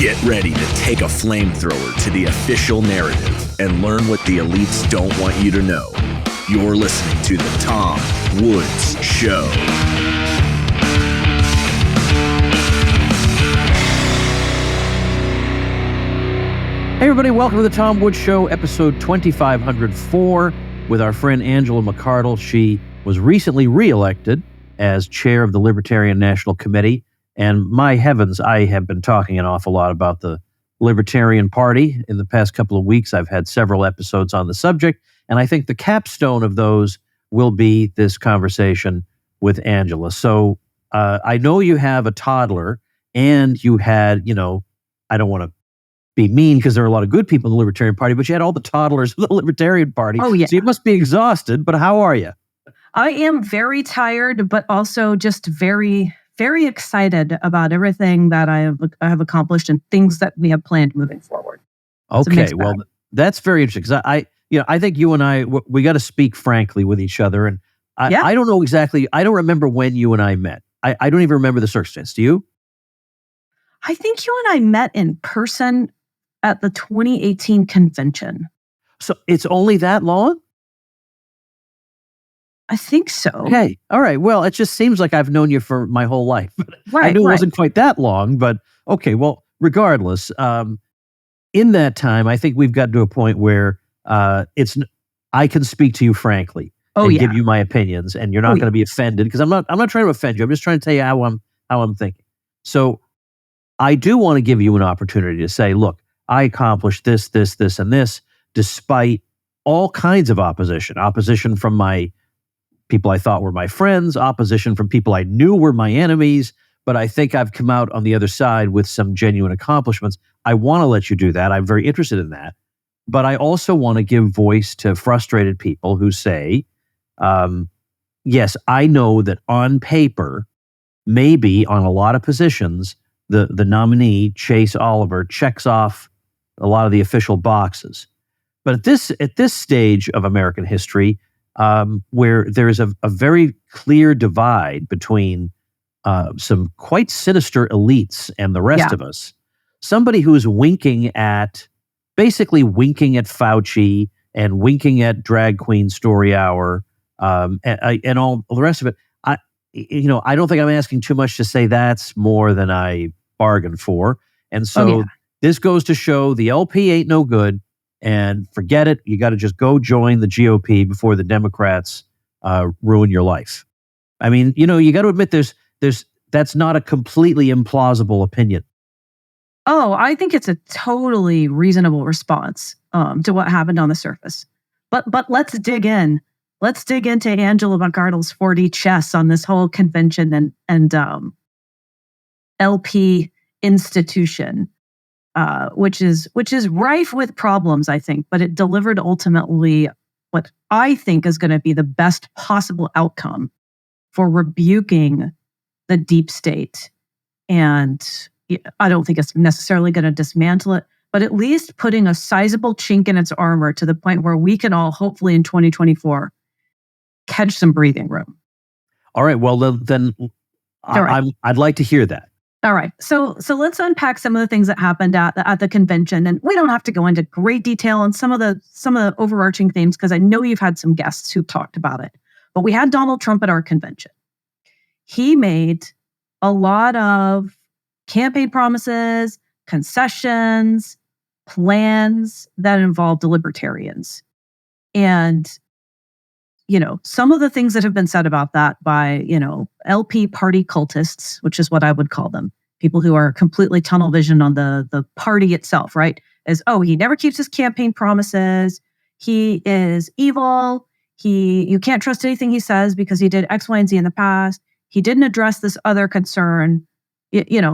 Get ready to take a flamethrower to the official narrative and learn what the elites don't want you to know. You're listening to The Tom Woods Show. Hey everybody, welcome to The Tom Woods Show, episode 2504, with our friend Angela McArdle. She was recently re-elected as chair of the Libertarian National Committee. And my heavens, I have been talking an awful lot about the Libertarian Party. In the past couple of weeks, I've had several episodes on the subject, and I think the capstone of those will be this conversation with Angela. So I know you have a toddler, and you had, I don't want to be mean because there are a lot of good people in the Libertarian Party, but you had all the toddlers of the Libertarian Party. Oh, yeah. So you must be exhausted, but how are you? I am very tired, but also just very, very excited about everything that I have accomplished and things that we have planned moving forward. Okay, well, that's very interesting because I think you and I, we got to speak frankly with each other. And I don't know exactly, I don't remember when you and I met. I don't even remember the circumstance. Do you? I think you and I met in person at the 2018 convention. So it's only that long? I think so. Okay. All right. Well, it just seems like I've known you for my whole life. Right, I knew it wasn't quite that long, but okay. Well, regardless, in that time, I think we've gotten to a point where I can speak to you frankly and give you my opinions, and you're not going to be offended because I'm not trying to offend you. I'm just trying to tell you how I'm thinking. So I do want to give you an opportunity to say, look, I accomplished this, and this, despite all kinds of opposition from my people I thought were my friends, opposition from people I knew were my enemies, but I think I've come out on the other side with some genuine accomplishments. I want to let you do that. I'm very interested in that. But I also want to give voice to frustrated people who say, yes, I know that on paper, maybe on a lot of positions, the nominee, Chase Oliver, checks off a lot of the official boxes. But at this stage of American history, where there is a very clear divide between some quite sinister elites and the rest of us, somebody who's basically winking at Fauci and winking at Drag Queen Story Hour and all the rest of it, I don't think I'm asking too much to say that's more than I bargained for. And so this goes to show the LP ain't no good. And forget it. You got to just go join the GOP before the Democrats ruin your life. I mean, you got to admit that's not a completely implausible opinion. Oh, I think it's a totally reasonable response to what happened on the surface. But let's dig in. Let's dig into Angela McArdle's 4D chess on this whole convention and LP institution. Which is rife with problems, I think, but it delivered ultimately what I think is going to be the best possible outcome for rebuking the deep state. And I don't think it's necessarily going to dismantle it, but at least putting a sizable chink in its armor to the point where we can all, hopefully in 2024, catch some breathing room. All right. Well, then I'd like to hear that. All right. So let's unpack some of the things that happened at the convention. And we don't have to go into great detail on some of the overarching themes, because I know you've had some guests who've talked about it. But we had Donald Trump at our convention. He made a lot of campaign promises, concessions, plans that involved the libertarians. And some of the things that have been said about that by, LP party cultists, which is what I would call them, people who are completely tunnel vision on the party itself, right? Is, he never keeps his campaign promises. He is evil. You can't trust anything he says because he did X, Y, and Z in the past. He didn't address this other concern.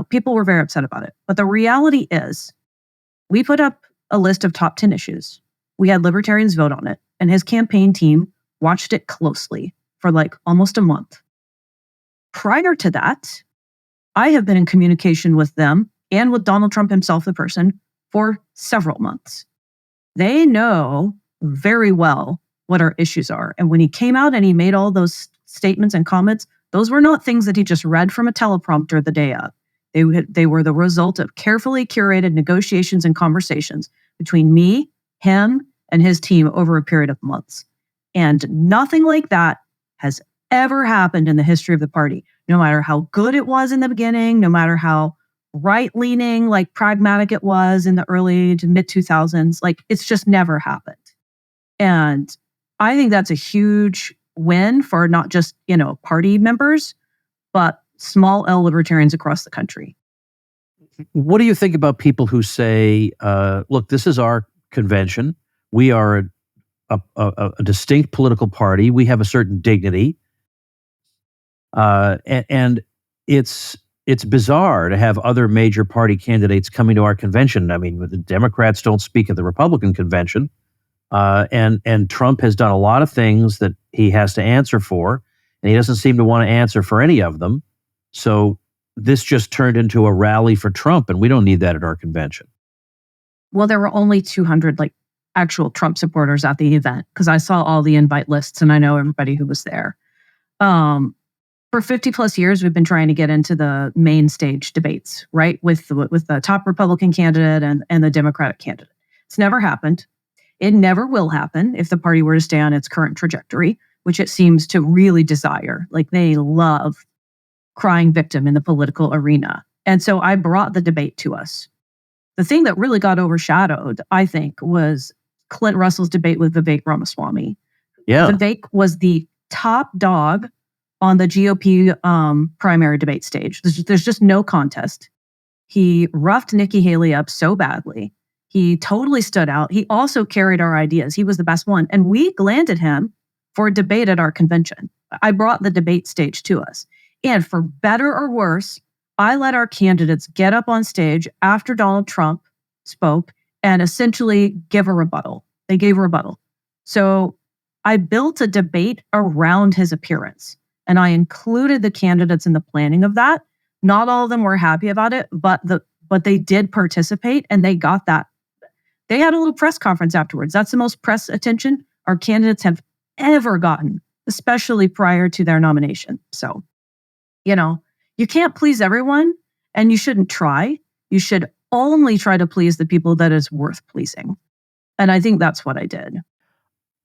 People were very upset about it. But the reality is, we put up a list of top 10 issues. We had libertarians vote on it, and his campaign team watched it closely for almost a month. Prior to that, I have been in communication with them and with Donald Trump himself, the person, for several months. They know very well what our issues are. And when he came out and he made all those statements and comments, those were not things that he just read from a teleprompter the day of. They were the result of carefully curated negotiations and conversations between me, him, and his team over a period of months. And nothing like that has ever happened in the history of the party, no matter how good it was in the beginning, no matter how right-leaning, like pragmatic it was in the early to mid-2000s. Like, it's just never happened. And I think that's a huge win for not just, party members, but small L libertarians across the country. What do you think about people who say, look, this is our convention. We are a distinct political party. We have a certain dignity. And it's bizarre to have other major party candidates coming to our convention. I mean, the Democrats don't speak at the Republican convention. And Trump has done a lot of things that he has to answer for, and he doesn't seem to want to answer for any of them. So this just turned into a rally for Trump, and we don't need that at our convention. Well, there were only 200 actual Trump supporters at the event, because I saw all the invite lists and I know everybody who was there. For 50 plus years, we've been trying to get into the main stage debates, right? With the top Republican candidate and the Democratic candidate. It's never happened. It never will happen if the party were to stay on its current trajectory, which it seems to really desire. Like, they love crying victim in the political arena. And so I brought the debate to us. The thing that really got overshadowed, I think, was Clint Russell's debate with Vivek Ramaswamy. Yeah. Vivek was the top dog on the GOP primary debate stage. There's just no contest. He roughed Nikki Haley up so badly. He totally stood out. He also carried our ideas. He was the best one. And we landed him for a debate at our convention. I brought the debate stage to us. And for better or worse, I let our candidates get up on stage after Donald Trump spoke and essentially give a rebuttal. They gave a rebuttal. So I built a debate around his appearance. And I included the candidates in the planning of that. Not all of them were happy about it, but they did participate, and they got that. They had a little press conference afterwards. That's the most press attention our candidates have ever gotten, especially prior to their nomination. So, you can't please everyone, and you shouldn't try. You should only try to please the people that is worth pleasing. And I think that's what I did.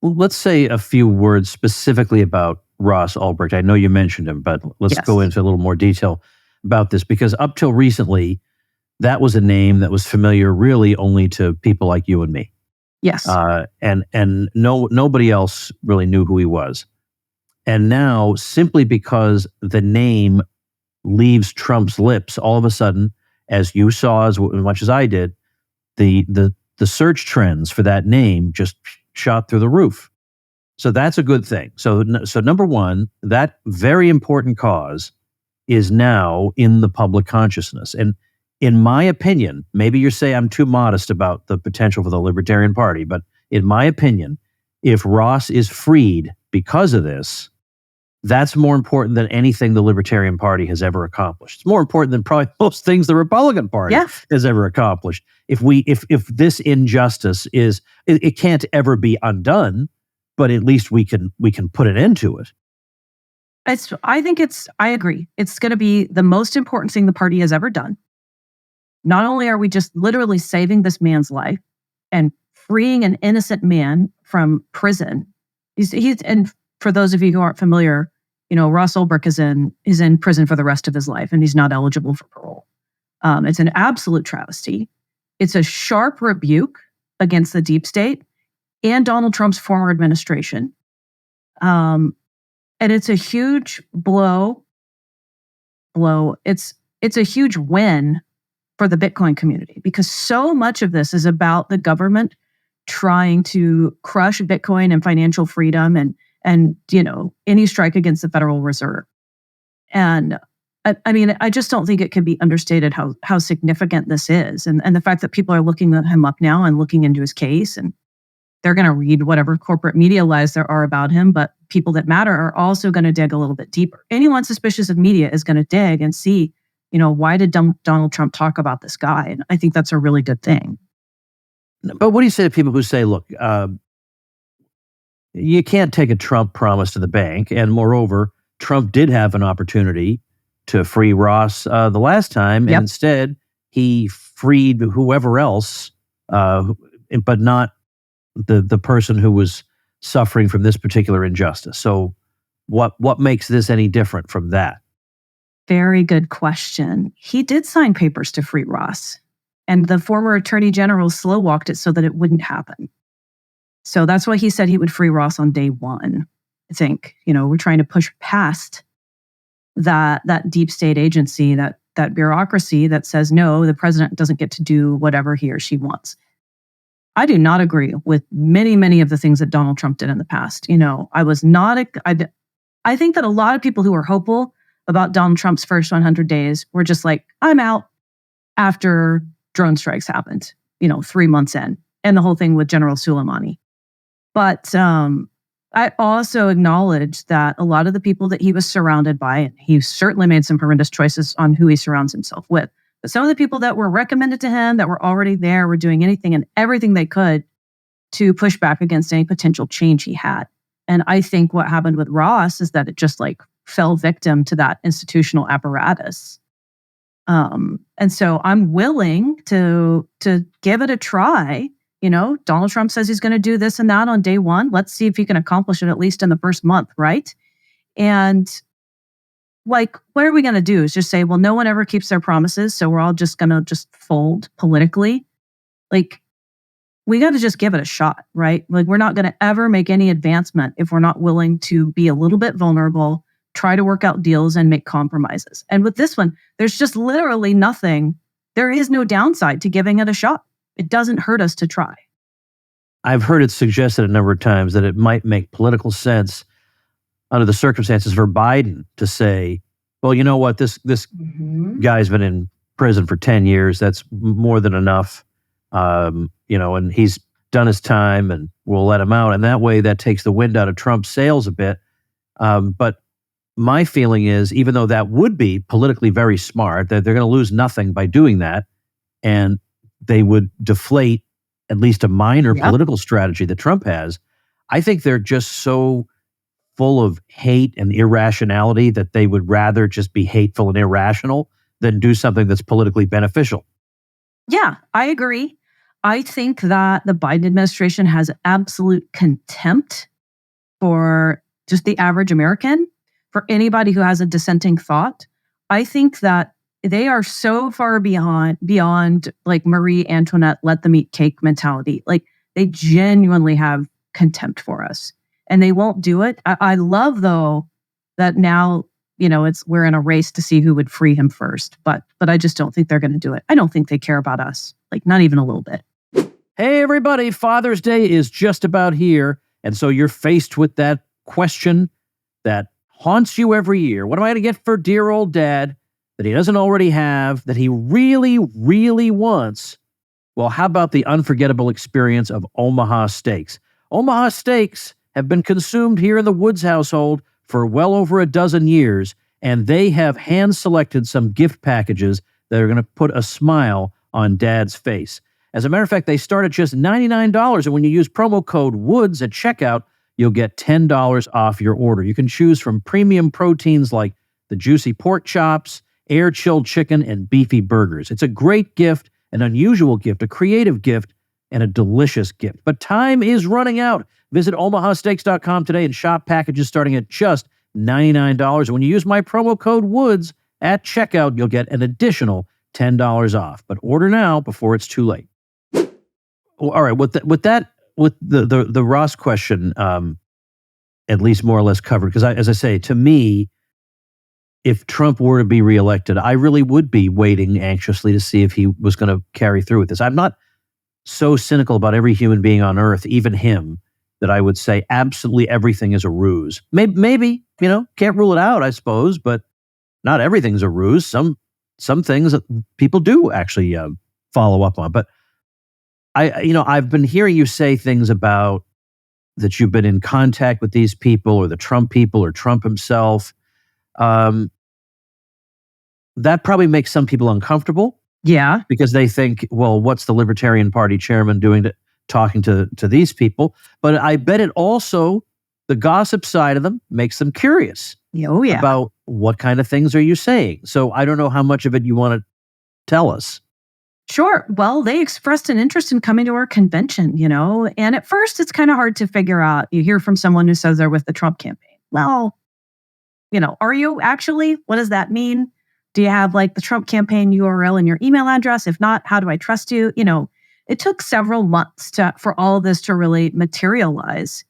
Well, let's say a few words specifically about Ross Ulbricht. I know you mentioned him, but let's go into a little more detail about this, because up till recently, that was a name that was familiar really only to people like you and me. Yes. And nobody else really knew who he was. And now, simply because the name leaves Trump's lips, all of a sudden, as you saw as much as I did, the search trends for that name just shot through the roof. So that's a good thing. So number one, that very important cause is now in the public consciousness. And in my opinion, maybe you say I'm too modest about the potential for the Libertarian Party, but in my opinion, if Ross is freed because of this, that's more important than anything the Libertarian Party has ever accomplished. It's more important than probably most things the Republican Party has ever accomplished. If this injustice is, it can't ever be undone, but at least we can put an end to it. I agree. It's going to be the most important thing the party has ever done. Not only are we just literally saving this man's life and freeing an innocent man from prison. And for those of you who aren't familiar, Ross Ulbricht is in prison for the rest of his life, and he's not eligible for parole. It's an absolute travesty. It's a sharp rebuke against the deep state and Donald Trump's former administration. And it's a huge blow. It's a huge win for the Bitcoin community, because so much of this is about the government trying to crush Bitcoin and financial freedom and any strike against the Federal Reserve. And I just don't think it can be understated how significant this is. And the fact that people are looking him up now and looking into his case, and they're going to read whatever corporate media lies there are about him, but people that matter are also going to dig a little bit deeper. Anyone suspicious of media is going to dig and see, why did Donald Trump talk about this guy? And I think that's a really good thing. But what do you say to people who say, look, you can't take a Trump promise to the bank. And moreover, Trump did have an opportunity to free Ross the last time, and instead he freed whoever else, but not the person who was suffering from this particular injustice. So what makes this any different from that? Very good question. He did sign papers to free Ross, and the former attorney general slow-walked it so that it wouldn't happen. So that's why he said he would free Ross on day one. I think, we're trying to push past that deep state agency, that bureaucracy that says, no, the president doesn't get to do whatever he or she wants. I do not agree with many, many of the things that Donald Trump did in the past. I think that a lot of people who are hopeful about Donald Trump's first 100 days were just like, I'm out after drone strikes happened, 3 months in, and the whole thing with General Soleimani. But I also acknowledge that a lot of the people that he was surrounded by, and he certainly made some horrendous choices on who he surrounds himself with, but some of the people that were recommended to him, that were already there, were doing anything and everything they could to push back against any potential change he had. And I think what happened with Ross is that it just fell victim to that institutional apparatus. And so I'm willing to give it a try. Donald Trump says he's going to do this and that on day one. Let's see if he can accomplish it at least in the first month, right? And what are we going to do? Is just say, well, no one ever keeps their promises, so we're all just going to fold politically. We got to just give it a shot, right? We're not going to ever make any advancement if we're not willing to be a little bit vulnerable, try to work out deals and make compromises. And with this one, there's just literally nothing. There is no downside to giving it a shot. It doesn't hurt us to try. I've heard it suggested a number of times that it might make political sense under the circumstances for Biden to say, well, you know what, this guy's been in prison for 10 years. That's more than enough. And he's done his time and we'll let him out. And that way that takes the wind out of Trump's sails a bit. But my feeling is, even though that would be politically very smart, that they're going to lose nothing by doing that, and they would deflate at least a minor political strategy that Trump has. I think they're just so full of hate and irrationality that they would rather just be hateful and irrational than do something that's politically beneficial. Yeah, I agree. I think that the Biden administration has absolute contempt for just the average American, for anybody who has a dissenting thought. I think that they are so far beyond Marie Antoinette, let them eat cake mentality. They genuinely have contempt for us, and they won't do it. I love, though, that now, we're in a race to see who would free him first, but I just don't think they're going to do it. I don't think they care about us, not even a little bit. Hey, everybody, Father's Day is just about here, and so you're faced with that question that haunts you every year. What am I going to get for dear old dad that he doesn't already have, that he really, really wants? Well, how about the unforgettable experience of Omaha steaks? Omaha steaks have been consumed here in the Woods household for well over a dozen years, and they have hand-selected some gift packages that are going to put a smile on Dad's face. As a matter of fact, they start at just $99, and when you use promo code WOODS at checkout, you'll get $10 off your order. You can choose from premium proteins like the juicy pork chops, air-chilled chicken, and beefy burgers. It's a great gift, an unusual gift, a creative gift, and a delicious gift. But time is running out. Visit omahasteaks.com today and shop packages starting at just $99. When you use my promo code WOODS at checkout, you'll get an additional $10 off. But order now before it's too late. Well, all right, with the Ross question, at least more or less covered, because as I say, to me, if Trump were to be reelected, I really would be waiting anxiously to see if he was going to carry through with this. I'm not so cynical about every human being on earth, even him, that I would say absolutely everything is a ruse. Maybe can't rule it out, I suppose, but not everything's a ruse. Some things that people do actually follow up on. But I've been hearing you say things about that you've been in contact with these people or the Trump people or Trump himself. That probably makes some people uncomfortable. Yeah. Because they think, well, what's the Libertarian Party chairman doing talking to these people? But I bet it also, the gossip side of them makes them curious about what kind of things are you saying? So I don't know how much of it you want to tell us. Sure. Well, they expressed an interest in coming to our convention, and at first it's kind of hard to figure out. You hear from someone who says they're with the Trump campaign. Well, are you actually? What does that mean? Do you have like the Trump campaign URL in your email address? If not, how do I trust you? It took several months for all of this to really materialize.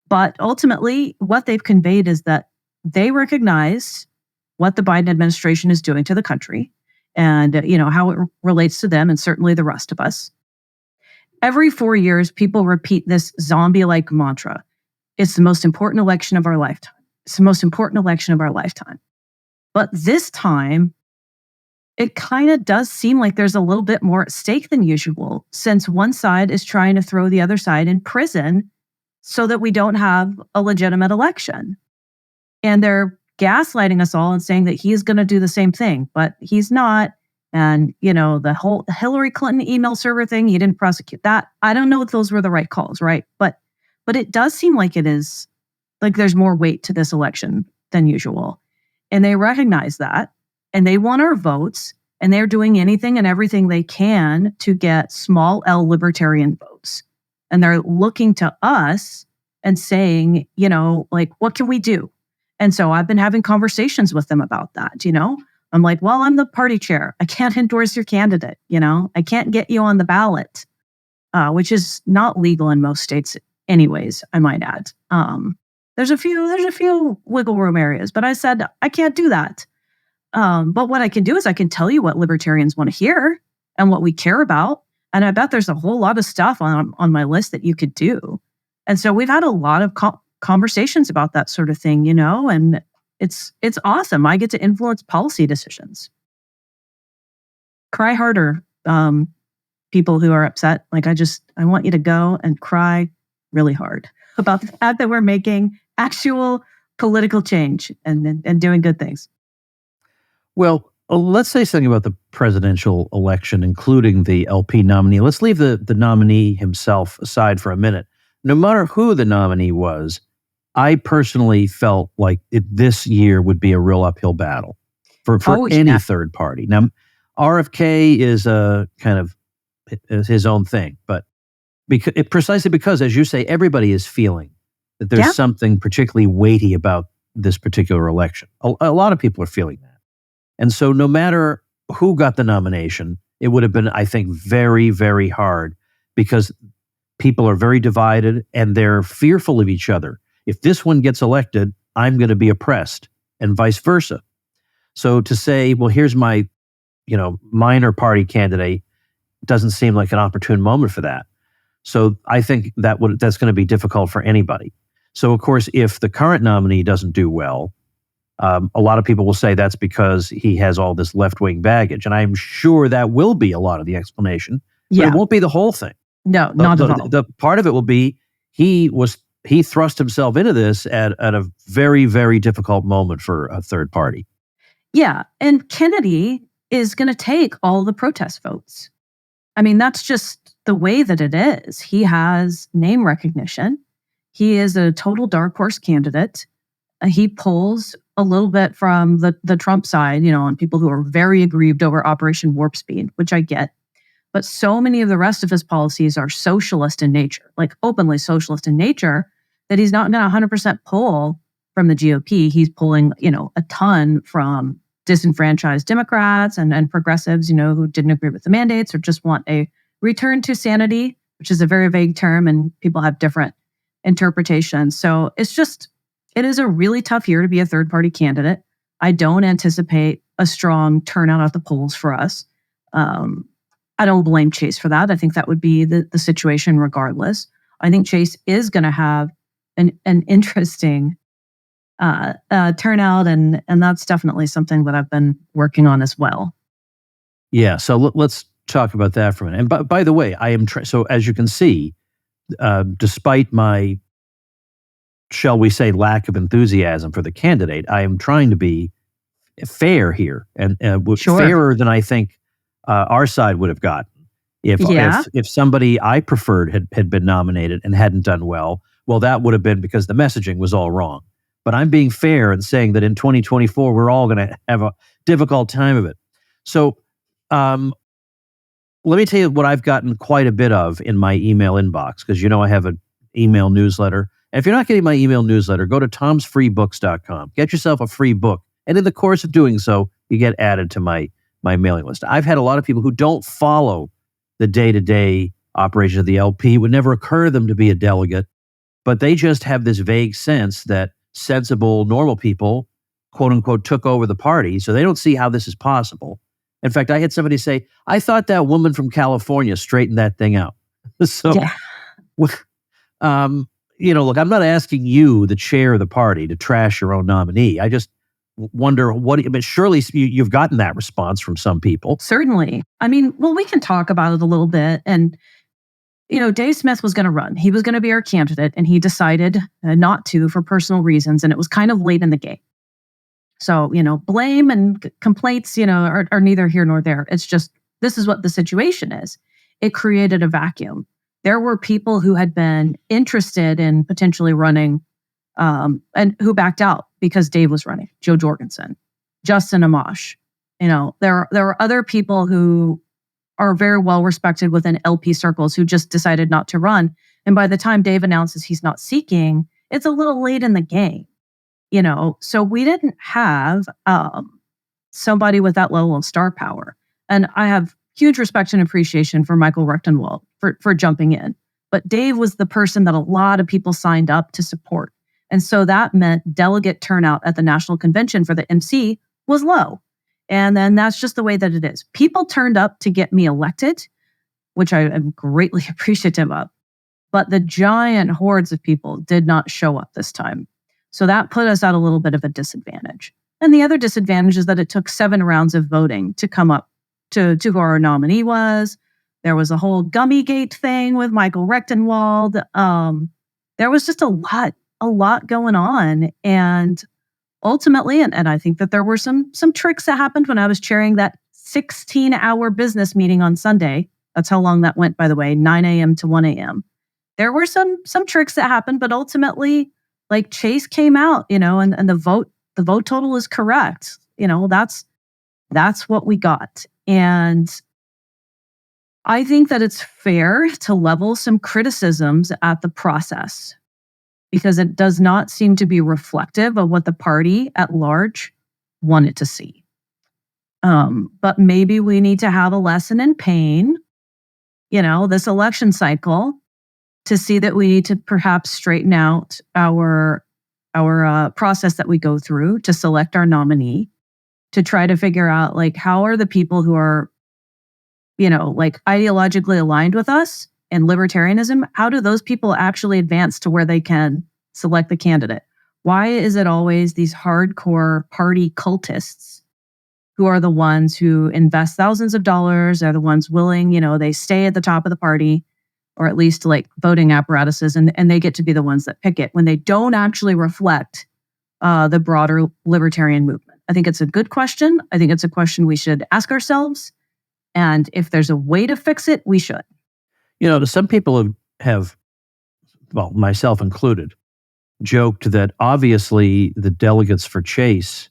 But ultimately, what they've conveyed is that they recognize what the Biden administration is doing to the country and, how it relates to them and certainly the rest of us. Every 4 years, people repeat this zombie-like mantra. It's the most important election of our lifetime. It's the most important election of our lifetime. But this time, it kind of does seem like there's a little bit more at stake than usual, since one side is trying to throw the other side in prison so that we don't have a legitimate election. And they're gaslighting us all and saying that he's going to do the same thing, but he's not. And, the whole Hillary Clinton email server thing, he didn't prosecute that. I don't know if those were the right calls, right? But it does seem like it is, like there's more weight to this election than usual. And they recognize that, and they want our votes, and they're doing anything and everything they can to get small L libertarian votes. And they're looking to us and saying, what can we do? And so I've been having conversations with them about that, I'm like, well, I'm the party chair. I can't endorse your candidate, I can't get you on the ballot, which is not legal in most states anyways, I might add. There's a few wiggle room areas, but I said, I can't do that. But what I can do is I can tell you what libertarians want to hear and what we care about. And I bet there's a whole lot of stuff on my list that you could do. And so we've had a lot of conversations about that sort of thing, and it's awesome. I get to influence policy decisions. Cry harder, people who are upset. Like, I want you to go and cry really hard about the fact that we're making actual political change and doing good things. Well, let's say something about the presidential election, including the LP nominee. Let's leave the nominee himself aside for a minute. No matter who the nominee was, I personally felt like this year would be a real uphill battle for any third party. Now, RFK is a kind of his own thing, but precisely because, as you say, everybody is feeling that there's something particularly weighty about this particular election. A lot of people are feeling that. And so no matter who got the nomination, it would have been, I think, very, very hard because people are very divided and they're fearful of each other. If this one gets elected, I'm going to be oppressed, and vice versa. So to say, well, here's my, minor party candidate, doesn't seem like an opportune moment for that. So I think that's going to be difficult for anybody. So of course, if the current nominee doesn't do well, a lot of people will say that's because he has all this left-wing baggage, and I'm sure that will be a lot of the explanation. But it won't be the whole thing. No, not at all. The part of it will be he thrust himself into this at a very, very difficult moment for a third party. Yeah, and Kennedy is going to take all the protest votes. I mean, that's just the way that it is. He has name recognition. He is a total dark horse candidate. He pulls a little bit from the Trump side, on people who are very aggrieved over Operation Warp Speed, which I get. But so many of the rest of his policies are socialist in nature, like openly socialist in nature, that he's not going to 100% pull from the GOP. He's pulling, a ton from disenfranchised Democrats and progressives, who didn't agree with the mandates or just want a return to sanity, which is a very vague term, and people have different interpretations. So it is a really tough year to be a third-party candidate. I don't anticipate a strong turnout at the polls for us. I don't blame Chase for that. I think that would be the situation regardless. I think Chase is going to have an interesting turnout, and that's definitely something that I've been working on as well. Yeah, so let's talk about that for a minute. And by the way, I am so as you can see, despite my, shall we say, lack of enthusiasm for the candidate, I am trying to be fair here and fairer than I think our side would have gotten if somebody I preferred had been nominated and hadn't done well. Well, that would have been because the messaging was all wrong. but I'm being fair and saying that in 2024, we're all going to have a difficult time of it. So let me tell you what I've gotten quite a bit of in my email inbox, because I have an email newsletter. And if you're not getting my email newsletter, go to tomsfreebooks.com. Get yourself a free book. And in the course of doing so, you get added to my mailing list. I've had a lot of people who don't follow the day-to-day operation of the LP. It would never occur to them to be a delegate, but they just have this vague sense that sensible, normal people, quote unquote, took over the party. So they don't see how this is possible. In fact, I had somebody say, I thought that woman from California straightened that thing out. So, Yeah. look, I'm not asking you, the chair of the party, to trash your own nominee. I just wonder surely you've gotten that response from some people. Certainly. I mean, well, we can talk about it a little bit. And, Dave Smith was going to run. He was going to be our candidate, and he decided not to for personal reasons. And it was kind of late in the game. So, blame and complaints, are neither here nor there. It's just, this is what the situation is. It created a vacuum. There were people who had been interested in potentially running and who backed out because Dave was running. Joe Jorgensen, Justin Amash. There are other people who are very well respected within LP circles who just decided not to run. And by the time Dave announces he's not seeking, it's a little late in the game. So we didn't have somebody with that level of star power. And I have huge respect and appreciation for Michael Rechtenwald for jumping in. But Dave was the person that a lot of people signed up to support. And so that meant delegate turnout at the national convention for the MC was low. And then that's just the way that it is. People turned up to get me elected, which I am greatly appreciative of. But the giant hordes of people did not show up this time. So that put us at a little bit of a disadvantage. And the other disadvantage is that it took 7 rounds of voting to come up to who our nominee was. There was a whole Gummygate thing with Michael Rechtenwald. There was just a lot going on. And ultimately, and I think that there were some tricks that happened when I was chairing that 16-hour business meeting on Sunday. That's how long that went, by the way, 9 a.m. to 1 a.m. There were some tricks that happened, but ultimately, like, Chase came out, and the vote total is correct. That's what we got. And I think that it's fair to level some criticisms at the process, because it does not seem to be reflective of what the party at large wanted to see. But maybe we need to have a lesson in pain, this election cycle, to see that we need to perhaps straighten out our process that we go through to select our nominee, to try to figure out, like, how are the people who are, ideologically aligned with us and libertarianism, how do those people actually advance to where they can select the candidate? Why is it always these hardcore party cultists who are the ones who invest thousands of dollars, are the ones willing, they stay at the top of the party, or at least like voting apparatuses, and they get to be the ones that pick it when they don't actually reflect the broader libertarian movement? I think it's a good question. I think it's a question we should ask ourselves. And if there's a way to fix it, we should. Some people have, well, myself included, joked that obviously the delegates for Chase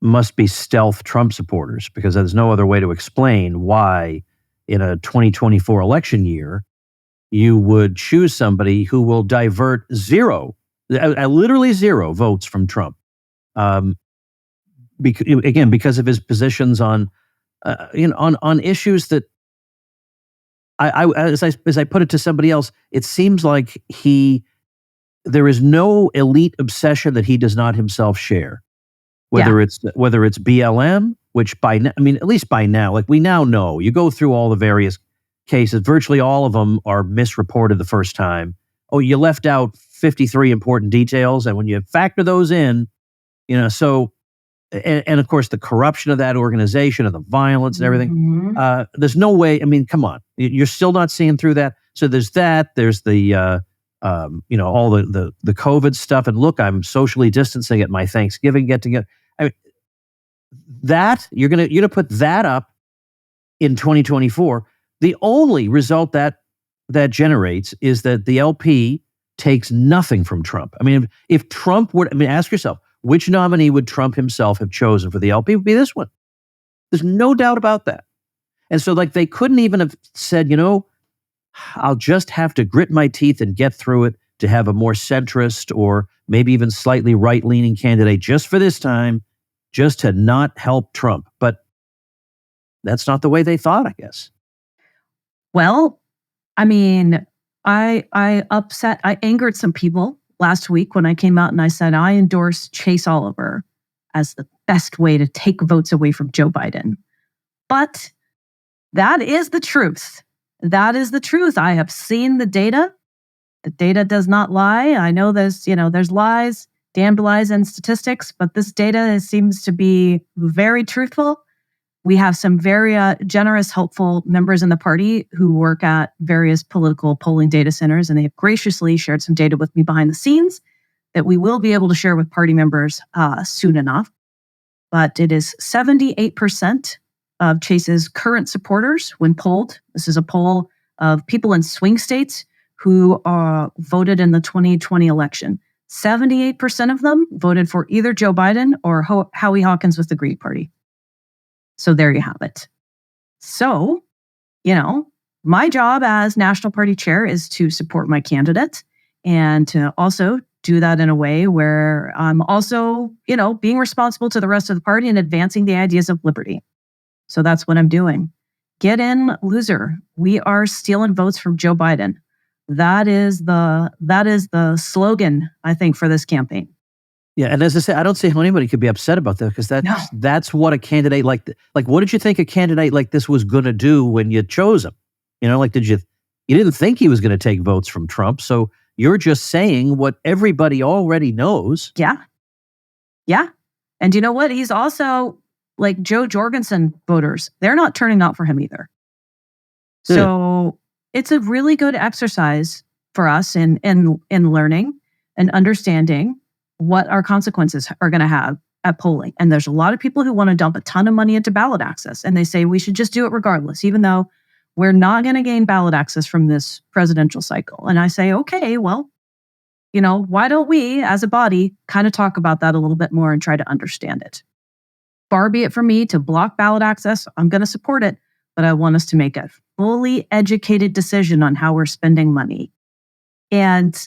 must be stealth Trump supporters, because there's no other way to explain why in a 2024 election year you would choose somebody who will divert literally zero votes from Trump. Because of his positions on issues that as I put it to somebody else, it seems like there is no elite obsession that he does not himself share. Whether it's BLM, which at least by now, like, we now know, you go through all the various cases, virtually all of them are misreported the first time. Oh, you left out 53 important details, and when you factor those in, so. And of course, the corruption of that organization and the violence and everything. Mm-hmm. There's no way. I mean, come on, you're still not seeing through that. So there's that. There's the all the COVID stuff. And look, I'm socially distancing at my Thanksgiving get together. I mean, that you're gonna put that up in 2024. The only result that generates is that the LP takes nothing from Trump. I mean, if Trump would, ask yourself, which nominee would Trump himself have chosen for the LP? It would be this one. There's no doubt about that. And so they couldn't even have said, I'll just have to grit my teeth and get through it to have a more centrist or maybe even slightly right-leaning candidate just for this time, just to not help Trump. But that's not the way they thought, I guess. Well, I angered some people last week when I came out and I said I endorse Chase Oliver as the best way to take votes away from Joe Biden. But that is the truth. That is the truth. I have seen the data. The data does not lie. I know there's lies, damned lies in statistics, but this data seems to be very truthful. We have some very generous, helpful members in the party who work at various political polling data centers, and they have graciously shared some data with me behind the scenes that we will be able to share with party members soon enough. But it is 78% of Chase's current supporters when polled. This is a poll of people in swing states who voted in the 2020 election. 78% of them voted for either Joe Biden or Howie Hawkins with the Green Party. So there you have it. So, my job as National Party Chair is to support my candidate and to also do that in a way where I'm also, being responsible to the rest of the party and advancing the ideas of liberty. So that's what I'm doing. Get in, loser. We are stealing votes from Joe Biden. That is the slogan, I think, for this campaign. Yeah, and as I say, I don't see how anybody could be upset about that because that's what a candidate like what did you think a candidate like this was going to do when you chose him? You didn't think he was going to take votes from Trump, so you're just saying what everybody already knows. Yeah. And you know what? He's also like Joe Jorgensen voters. They're not turning out for him either. So it's a really good exercise for us in learning and understanding what our consequences are going to have at polling. And there's a lot of people who want to dump a ton of money into ballot access. And they say we should just do it regardless, even though we're not going to gain ballot access from this presidential cycle. And I say, okay, well, why don't we as a body kind of talk about that a little bit more and try to understand it? Far be it from me to block ballot access. I'm going to support it, but I want us to make a fully educated decision on how we're spending money. And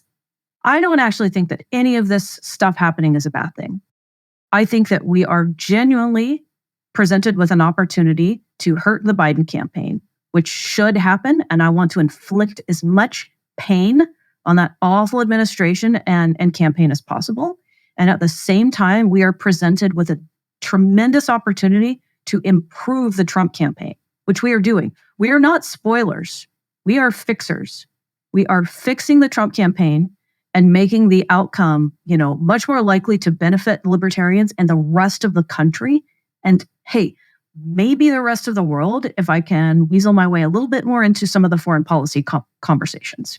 I don't actually think that any of this stuff happening is a bad thing. I think that we are genuinely presented with an opportunity to hurt the Biden campaign, which should happen. And I want to inflict as much pain on that awful administration and campaign as possible. And at the same time, we are presented with a tremendous opportunity to improve the Trump campaign, which we are doing. We are not spoilers. We are fixers. We are fixing the Trump campaign and making the outcome, much more likely to benefit libertarians and the rest of the country. And hey, maybe the rest of the world, if I can weasel my way a little bit more into some of the foreign policy conversations.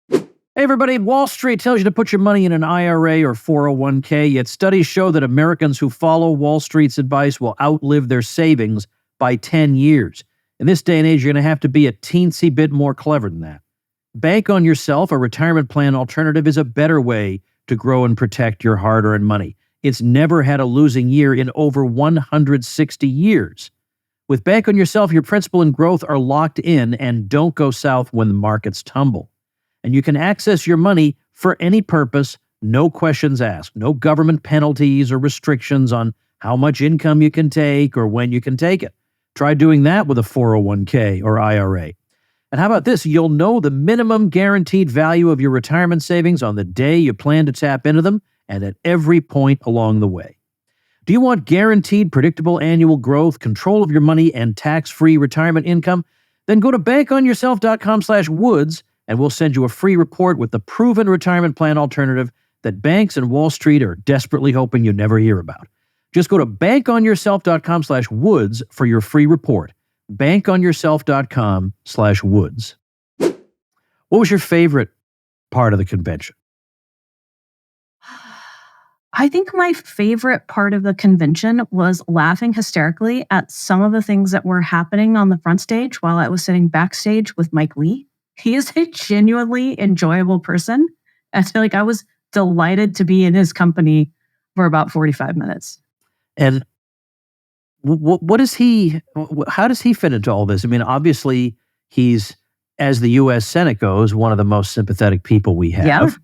Hey, everybody, Wall Street tells you to put your money in an IRA or 401k, yet studies show that Americans who follow Wall Street's advice will outlive their savings by 10 years. In this day and age, you're going to have to be a teensy bit more clever than that. Bank on Yourself, a retirement plan alternative, is a better way to grow and protect your hard-earned money. It's never had a losing year in over 160 years. With Bank on Yourself, your principal and growth are locked in and don't go south when the markets tumble. And you can access your money for any purpose, no questions asked, no government penalties or restrictions on how much income you can take or when you can take it. Try doing that with a 401k or IRA. And how about this? You'll know the minimum guaranteed value of your retirement savings on the day you plan to tap into them and at every point along the way. Do you want guaranteed, predictable annual growth, control of your money, and tax-free retirement income? Then go to bankonyourself.com/woods and we'll send you a free report with the proven retirement plan alternative that banks and Wall Street are desperately hoping you never hear about. Just go to bankonyourself.com/woods for your free report. bankonyourself.com/woods. What was your favorite part of the convention? I think my favorite part of the convention was laughing hysterically at some of the things that were happening on the front stage while I was sitting backstage with Mike Lee. He is a genuinely enjoyable person And so, like, I was delighted to be in his company for about 45 minutes. And what is he? How does he fit into all this? I mean, obviously, he's, as the U.S. Senate goes, one of the most sympathetic people we have.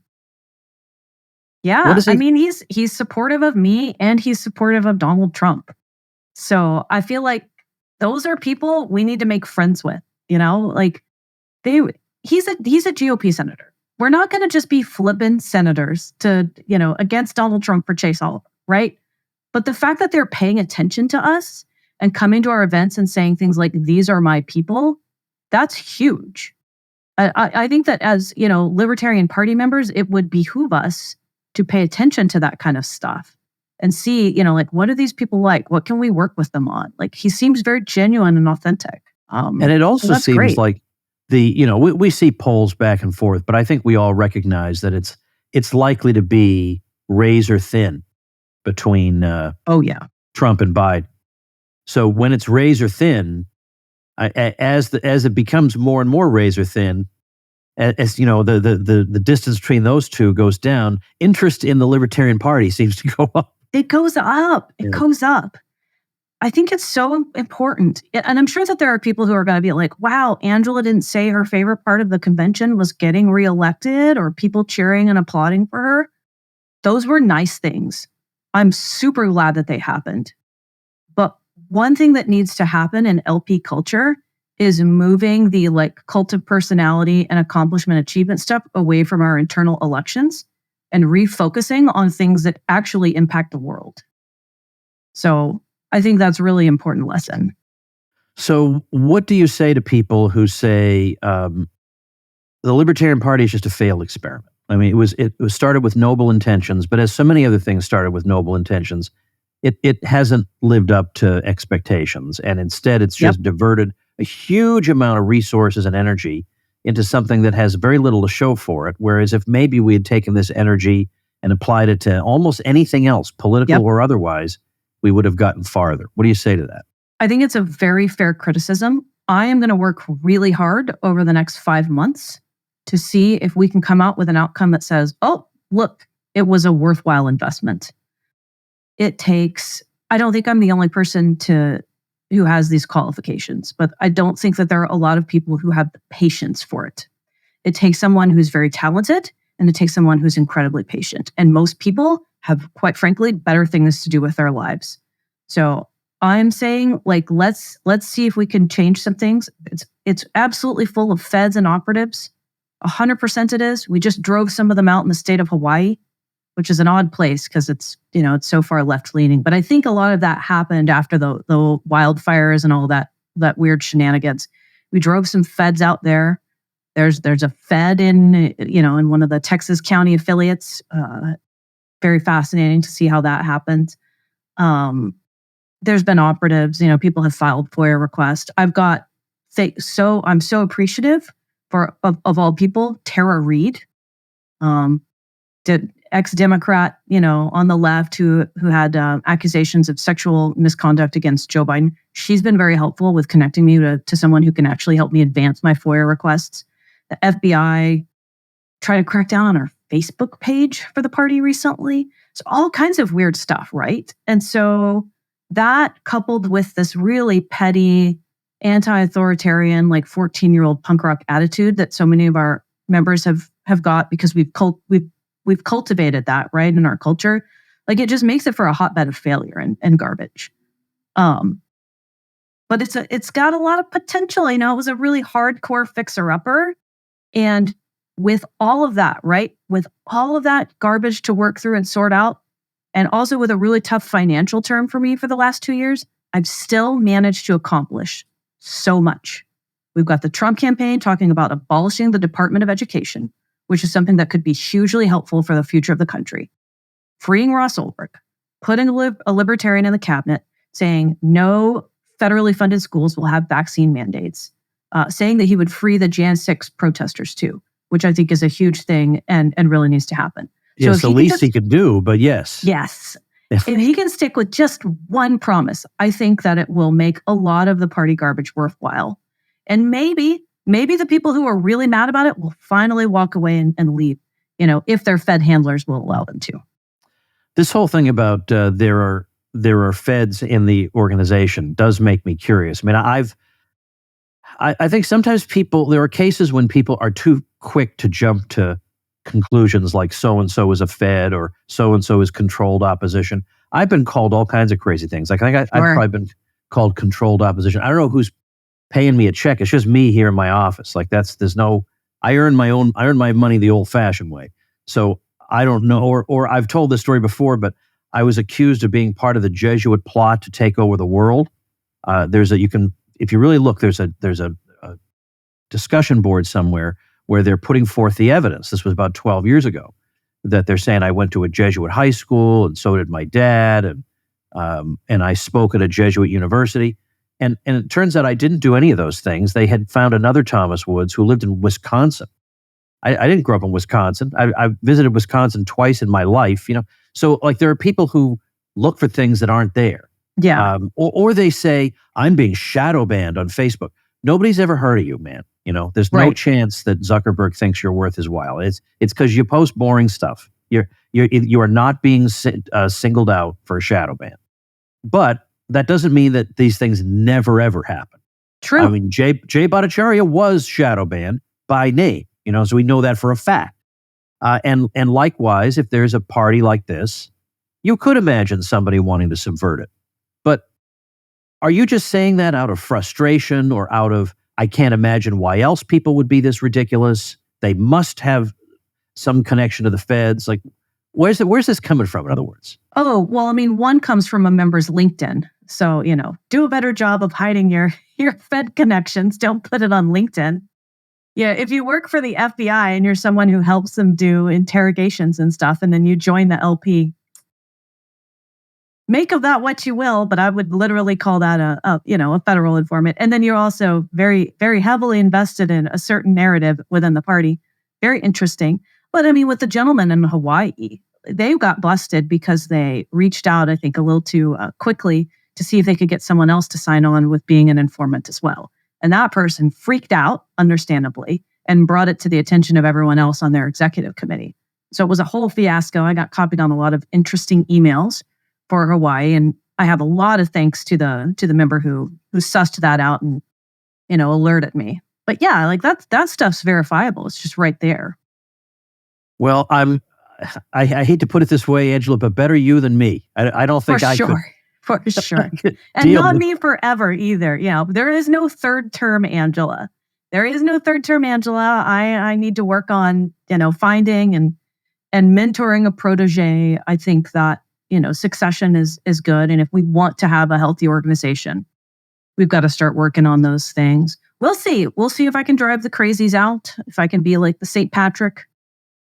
Yeah. I mean, he's supportive of me and he's supportive of Donald Trump. So I feel like those are people we need to make friends with. You know, like he's a GOP senator. We're not going to just be flippant senators to, against Donald Trump for Chase Oliver, right? But the fact that they're paying attention to us and coming to our events and saying things like, these are my people, that's huge. I think that as, Libertarian Party members, it would behoove us to pay attention to that kind of stuff and see, like, what are these people like? What can we work with them on? Like, he seems very genuine and authentic. And it also seems great. Like we see polls back and forth, but I think we all recognize that it's likely to be razor thin between Trump and Biden. So when it's razor thin, as it becomes more and more razor thin, as the distance between those two goes down, interest in the Libertarian Party seems to go up. It goes up. It goes up. I think it's so important. And I'm sure that there are people who are going to be like, wow, Angela didn't say her favorite part of the convention was getting reelected or people cheering and applauding for her. Those were nice things. I'm super glad that they happened. But one thing that needs to happen in LP culture is moving the cult of personality and accomplishment achievement stuff away from our internal elections and refocusing on things that actually impact the world. So I think that's a really important lesson. So what do you say to people who say the Libertarian Party is just a failed experiment? I mean, it was started with noble intentions, but as so many other things started with noble intentions, it hasn't lived up to expectations. And instead, it's just diverted a huge amount of resources and energy into something that has very little to show for it. Whereas if maybe we had taken this energy and applied it to almost anything else, political or otherwise, we would have gotten farther. What do you say to that? I think it's a very fair criticism. I am going to work really hard over the next 5 months to see if we can come out with an outcome that says, oh, look, it was a worthwhile investment. It takes, I don't think I'm the only person who has these qualifications, but I don't think that there are a lot of people who have the patience for it. It takes someone who's very talented and it takes someone who's incredibly patient. And most people have, quite frankly, better things to do with their lives. So I'm saying, let's see if we can change some things. It's absolutely full of feds and operatives. 100% it is. We just drove some of them out in the state of Hawaii, which is an odd place because it's so far left leaning. But I think a lot of that happened after the wildfires and all that weird shenanigans. We drove some feds out there. There's a Fed in one of the Texas county affiliates. Very fascinating to see how that happened. There's been operatives. People have filed FOIA requests. I'm so appreciative of all people, Tara Reid, the ex-Democrat, on the left who had accusations of sexual misconduct against Joe Biden. She's been very helpful with connecting me to someone who can actually help me advance my FOIA requests. The FBI tried to crack down on our Facebook page for the party recently. So all kinds of weird stuff, right? And so that coupled with this really petty, anti-authoritarian, 14-year-old punk rock attitude that so many of our members have got because we've cultivated that, right, in our culture. It just makes it for a hotbed of failure and garbage. But it's got a lot of potential. It was a really hardcore fixer-upper. And with all of that, right, with all of that garbage to work through and sort out, and also with a really tough financial term for me for the last 2 years, I've still managed to accomplish so much. We've got the Trump campaign talking about abolishing the Department of Education, which is something that could be hugely helpful for the future of the country. Freeing Ross Ulbricht, putting a libertarian in the cabinet, saying no federally funded schools will have vaccine mandates, saying that he would free the Jan 6 protesters too, which I think is a huge thing and really needs to happen. Yes, the least he could do, but yes. Yes. If he can stick with just one promise, I think that it will make a lot of the party garbage worthwhile. And maybe the people who are really mad about it will finally walk away and leave. if their Fed handlers will allow them to. This whole thing about there are feds in the organization does make me curious. I mean, I think sometimes there are cases when people are too quick to jump to conclusions like so-and-so is a Fed or so-and-so is controlled opposition. I've been called all kinds of crazy things. Like I've probably been called controlled opposition. I don't know who's paying me a check. It's just me here in my office. Like I earn my money the old-fashioned way. So I don't know, or I've told this story before, but I was accused of being part of the Jesuit plot to take over the world. If you really look, there's a discussion board somewhere where they're putting forth the evidence. This was about 12 years ago, that they're saying I went to a Jesuit high school and so did my dad, and I spoke at a Jesuit university. And it turns out I didn't do any of those things. They had found another Thomas Woods who lived in Wisconsin. I didn't grow up in Wisconsin. I visited Wisconsin twice in my life, So like there are people who look for things that aren't there. Yeah. Or they say, I'm being shadow banned on Facebook. Nobody's ever heard of you, man. There's no chance that Zuckerberg thinks you're worth his while. It's because you post boring stuff. You are not being singled out for a shadow ban. But that doesn't mean that these things never ever happen. True. I mean, Jay Bhattacharya was shadow banned by name. So we know that for a fact. And likewise, if there's a party like this, you could imagine somebody wanting to subvert it. But are you just saying that out of frustration or out of, I can't imagine why else people would be this ridiculous? They must have some connection to the feds. Like, where's this coming from, in other words? Oh, well, I mean, one comes from a member's LinkedIn. So, do a better job of hiding your Fed connections. Don't put it on LinkedIn. Yeah, if you work for the FBI and you're someone who helps them do interrogations and stuff, and then you join the LP, make of that what you will, but I would literally call that a federal informant. And then you're also very, very heavily invested in a certain narrative within the party. Very interesting. But I mean, with the gentleman in Hawaii, they got busted because they reached out, I think, a little too quickly to see if they could get someone else to sign on with being an informant as well. And that person freaked out, understandably, and brought it to the attention of everyone else on their executive committee. So it was a whole fiasco. I got copied on a lot of interesting emails for Hawaii, and I have a lot of thanks to the member who sussed that out and alerted me. But yeah, like that stuff's verifiable. It's just right there. Well, I hate to put it this way, Angela, but better you than me. I don't think I could. For sure. And not me forever either. Yeah, there is no third term Angela. There is no third term Angela. I need to work on, finding and mentoring a protege. I think that, succession is good. And if we want to have a healthy organization, we've got to start working on those things. We'll see. We'll see if I can drive the crazies out, if I can be like the St. Patrick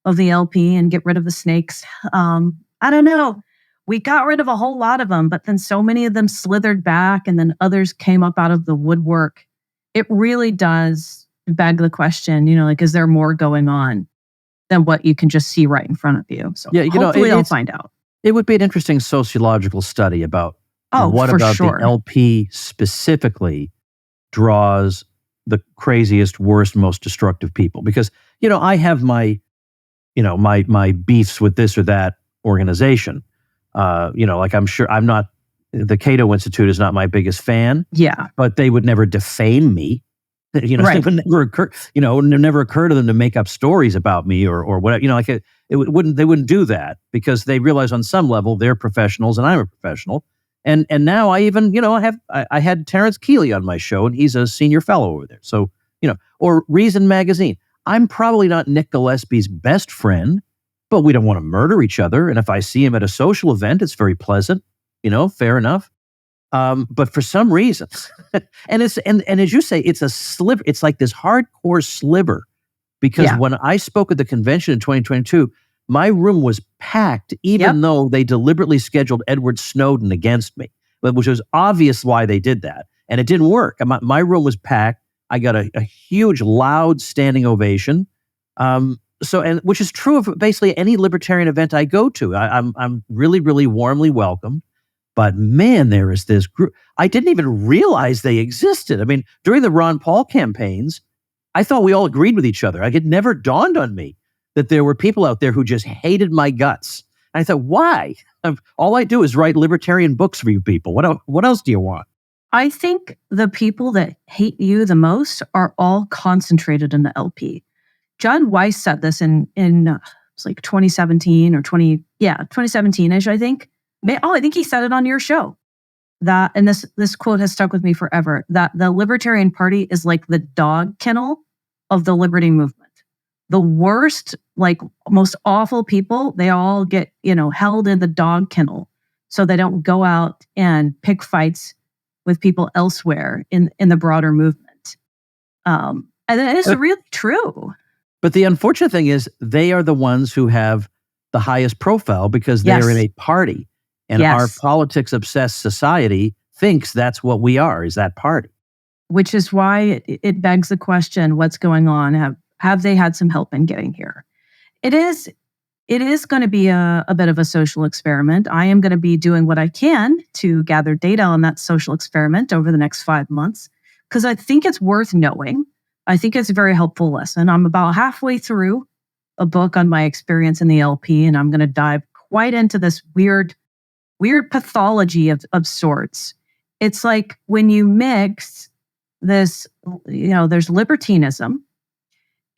of the LP and get rid of the snakes. I don't know. We got rid of a whole lot of them, but then so many of them slithered back and then others came up out of the woodwork. It really does beg the question, is there more going on than what you can just see right in front of you? So hopefully I'll find out. It would be an interesting sociological study about the LP specifically draws the craziest, worst, most destructive people. Because, I have my beefs with this or that organization. Like I'm sure the Cato Institute is not my biggest fan. Yeah. But they would never defame me. Right. It would never occur, never occur to them to make up stories about me or whatever. They wouldn't do that because they realize on some level they're professionals and I'm a professional. And now I even, I had Terrence Keeley on my show and he's a senior fellow over there. So, or Reason Magazine. I'm probably not Nick Gillespie's best friend, but we don't want to murder each other. And if I see him at a social event, it's very pleasant, fair enough. But for some reason, and as you say, it's a sliver. It's like this hardcore sliver, because when I spoke at the convention in 2022, my room was packed, even though they deliberately scheduled Edward Snowden against me, which was obvious why they did that, and it didn't work. My room was packed. I got a huge, loud standing ovation. Which is true of basically any libertarian event I go to. I'm really, really warmly welcomed. But man, there is this group. I didn't even realize they existed. I mean, during the Ron Paul campaigns, I thought we all agreed with each other. It never dawned on me that there were people out there who just hated my guts. And I thought, why? All I do is write libertarian books for you people. What else do you want? I think the people that hate you the most are all concentrated in the LP. John Weiss said this in it's like 2017 or 2017-ish, I think. I think he said it on your show. That, and this quote has stuck with me forever, that the Libertarian Party is like the dog kennel of the liberty movement. The worst, like most awful people, they all get, held in the dog kennel so they don't go out and pick fights with people elsewhere in the broader movement. And it's really true. But the unfortunate thing is they are the ones who have the highest profile because they're in a party. And our politics-obsessed society thinks that's what we are, is that party. Which is why it begs the question, what's going on? Have they had some help in getting here? It is going to be a bit of a social experiment. I am going to be doing what I can to gather data on that social experiment over the next 5 months, because I think it's worth knowing. I think it's a very helpful lesson. I'm about halfway through a book on my experience in the LP, and I'm going to dive quite into this weird pathology of sorts. It's like when you mix this, there's libertinism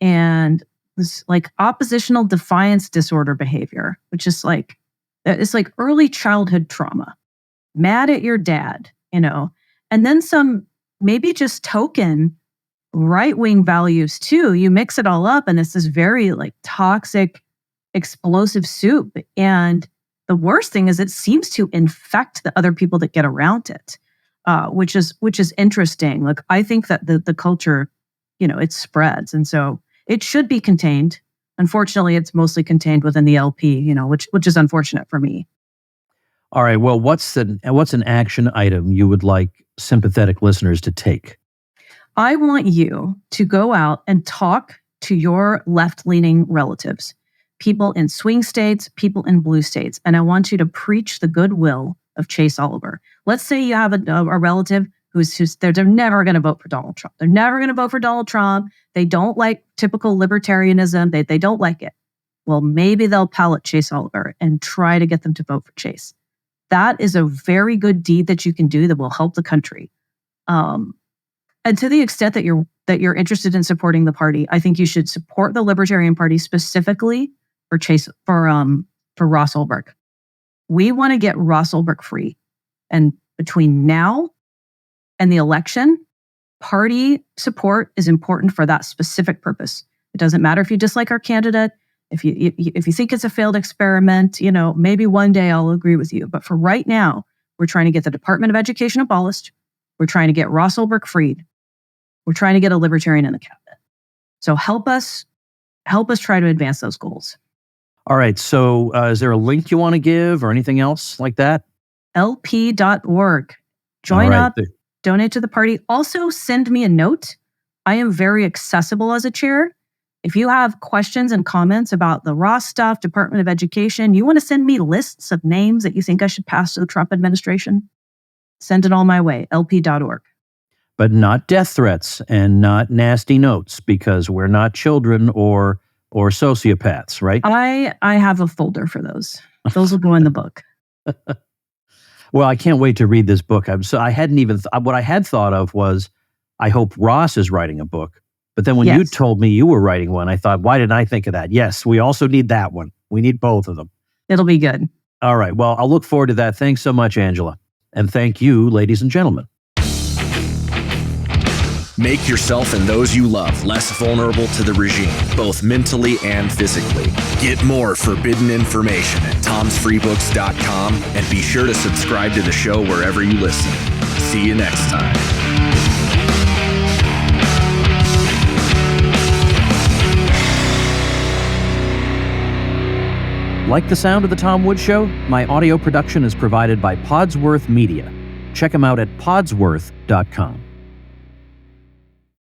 and this like oppositional defiance disorder behavior, which is like, it's like early childhood trauma, mad at your dad, and then some maybe just token right-wing values too. You mix it all up and it's this very like toxic, explosive soup. And the worst thing is it seems to infect the other people that get around it, which is interesting. Like, I think that the culture, it spreads. And so it should be contained. Unfortunately, it's mostly contained within the LP, which is unfortunate for me. All right. Well, what's an action item you would like sympathetic listeners to take? I want you to go out and talk to your left-leaning relatives, people in swing states, people in blue states, and I want you to preach the goodwill of Chase Oliver. Let's say you have a relative who's they're never going to vote for Donald Trump. They're never going to vote for Donald Trump. They don't like typical libertarianism. They don't like it. Well, maybe they'll pallet Chase Oliver and try to get them to vote for Chase. That is a very good deed that you can do that will help the country. And to the extent that you're interested in supporting the party, I think you should support the Libertarian Party specifically for Ross Ulbricht. We want to get Ross Ulbricht free. And between now and the election, party support is important for that specific purpose. It doesn't matter if you dislike our candidate, if you think it's a failed experiment, maybe one day I'll agree with you. But for right now, we're trying to get the Department of Education abolished. We're trying to get Ross Ulbricht freed. We're trying to get a libertarian in the cabinet. So help us try to advance those goals. All right. So is there a link you want to give or anything else like that? LP.org. Join up, donate to the party. Also, send me a note. I am very accessible as a chair. If you have questions and comments about the Ross stuff, Department of Education, you want to send me lists of names that you think I should pass to the Trump administration, send it all my way, LP.org. But not death threats and not nasty notes, because we're not children or sociopaths, right? I have a folder for those. Those will go in the book. Well, I can't wait to read this book. I hadn't even what I had thought of was, I hope Ross is writing a book. But then when you told me you were writing one, I thought, why didn't I think of that? Yes, we also need that one. We need both of them. It'll be good. All right. Well, I'll look forward to that. Thanks so much, Angela. And thank you, ladies and gentlemen. Make yourself and those you love less vulnerable to the regime, both mentally and physically. Get more forbidden information at tomsfreebooks.com and be sure to subscribe to the show wherever you listen. See you next time. Like the sound of The Tom Woods Show? My audio production is provided by Podsworth Media. Check them out at podsworth.com.